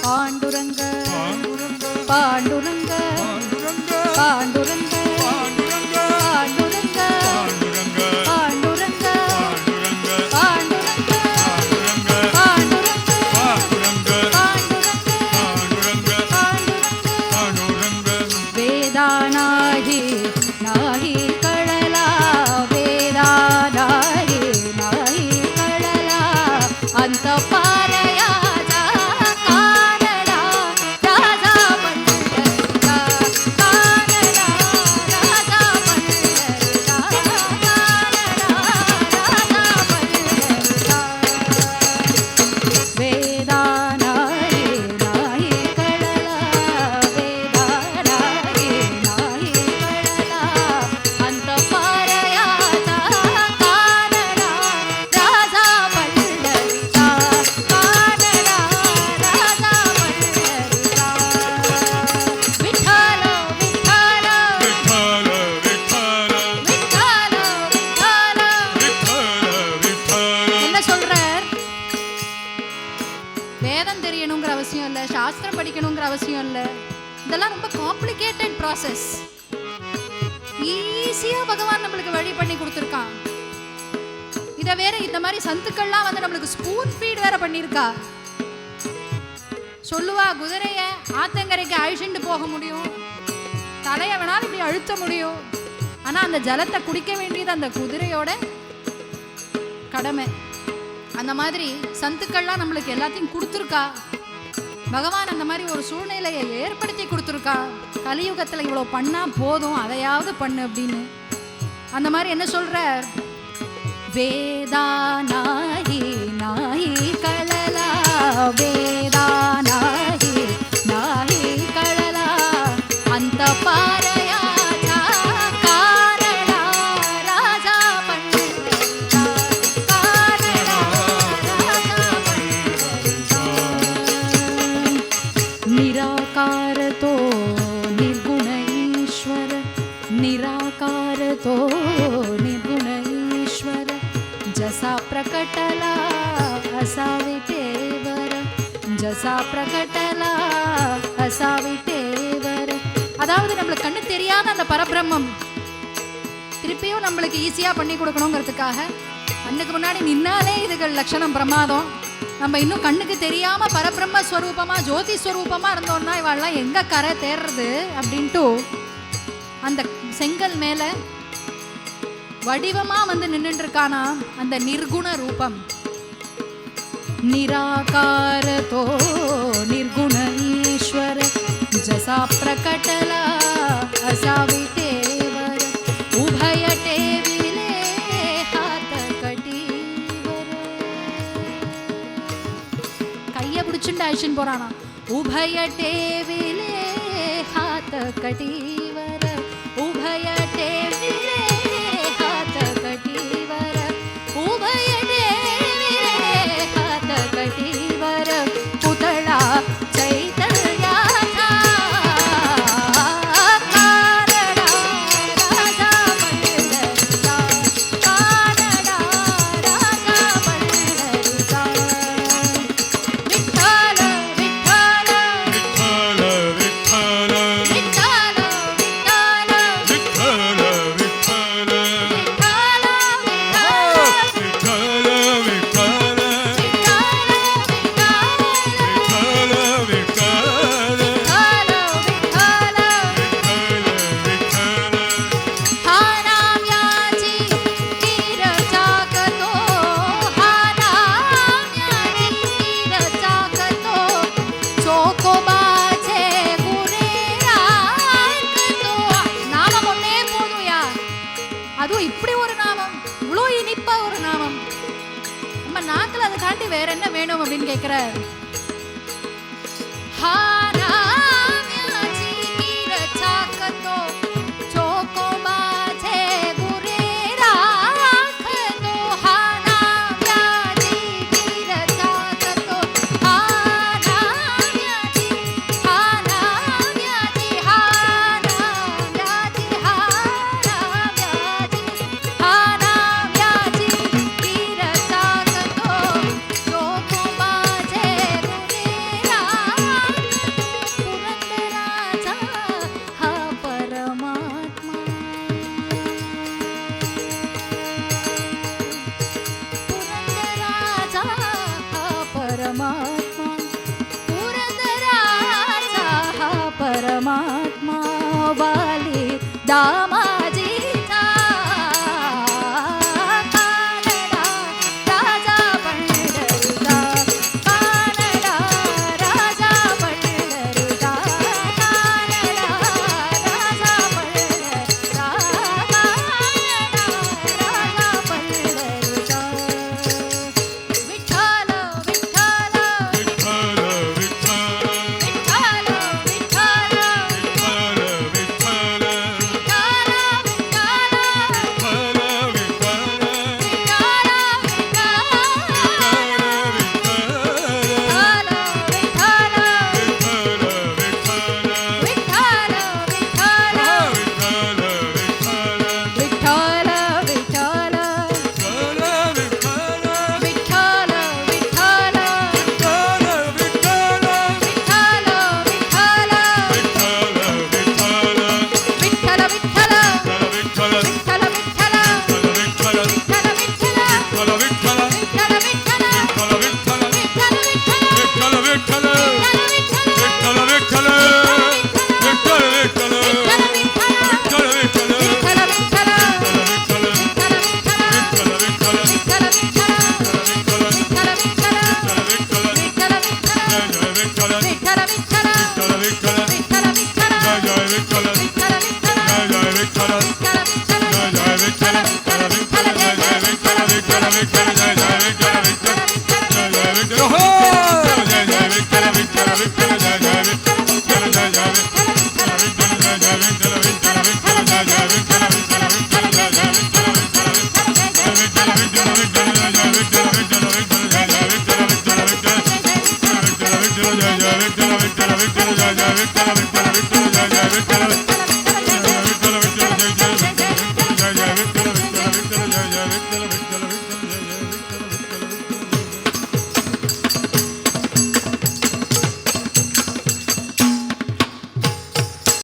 पांडुरंग पांडुरंग पांडुरंग சாஸ்திரம் படிக்கணுங்கிற அவசியம் இல்லை. இதெல்லாம் ரொம்ப காம்ப்ளிகேட்டட் ப்ராசஸ். ஈஸியா பகவான் நம்மளுக்கு வழி பண்ணி கொடுத்துருக்கான். இதை வேற இந்த மாதிரி சந்துக்கள்லாம் வந்து நம்மளுக்கு ஸ்பூன் ஃபீட் வேற பண்ணியிருக்கா. சொல்லுவா, குதிரைய ஆத்தங்கரைக்கு அழிச்சுட்டு போக முடியும், தலையை வேணாலும் இப்படி அழுத்த முடியும், ஆனா அந்த ஜலத்தை குடிக்க வேண்டியது அந்த குதிரையோட கடமை. அந்த மாதிரி சந்துக்கள்லாம் நம்மளுக்கு எல்லாத்தையும் கொடுத்துருக்கா. பகவான் அந்த மாதிரி ஒரு சூழ்நிலையை ஏற்படுத்தி கொடுத்துருக்கா. கலியுகத்தில் இவ்வளோ பண்ணா போதும், அதையாவது பண்ணு அப்படின்னு. அந்த மாதிரி என்ன சொல்ற, வேதா நாயி நாயி கழலா, வேதா நாயி நாயி கழலா, அந்த பாறையா तो निर्गुण ईश्वर जसा प्रकटला असा विटेवर, जसा प्रकटला असा विटेवर. அதாவது நம்மளுக்கு கண்ணு தெரியாத அந்த பரபிரம்மம் திருப்பியும் நம்மளுக்கு ஈஸியா பண்ணி கொடுக்கணுங்கிறதுக்காக கண்ணுக்கு முன்னாடி நின்னாலே இதுகள் லட்சணம் பிரமாதம். நம்ம இன்னும் கண்ணுக்கு தெரியாம பரபிரம்ம ஸ்வரூபமா ஜோதி ஸ்வரூபமா இருந்தோம்னா இவாள்லாம் எங்க கரை தேர்றது அப்படின்ட்டு அந்த செங்கல் மேல வடிவமா வந்து நின்றுட்டு இருக்கானா அந்த நிர்குண ரூபம். நிராகாரதோ निर्गुण ईश्वर जसा प्रकटला असा विटेवर, उभय टेविले हात कटीवर. கைய பிடிச்சுட்டு அழிச்சுன்னு போறானா. उभय टेविले हात कटीवर, उभय टेविले हात कटीवर, उभय टेविले हात कटीवर. पुतळा चैतन्याचा कानडा राजा पंढरीचा, कानडा राजा पंढरीचा. विठ्ठल विठ्ठल विठ्ठल विठ्ठल அதுவும் இப்படி ஒரு நாமம், இவ்வளோ இனிப்பா ஒரு நாமம். நம்ம நாக்கில் அதை காட்டி வேற என்ன வேணும் அப்படின்னு கேட்கிற. दामाजीचा कानडा राजा पंढरीचा कानडा राजा पंढरीचा कानडा राजा पंढरीचा कानडा राजा पंढरीचा विठ्ठल विठ्ठल विठ्ठल विठ्ठल विठ्ठल विठ्ठल विठ्ठल Victor,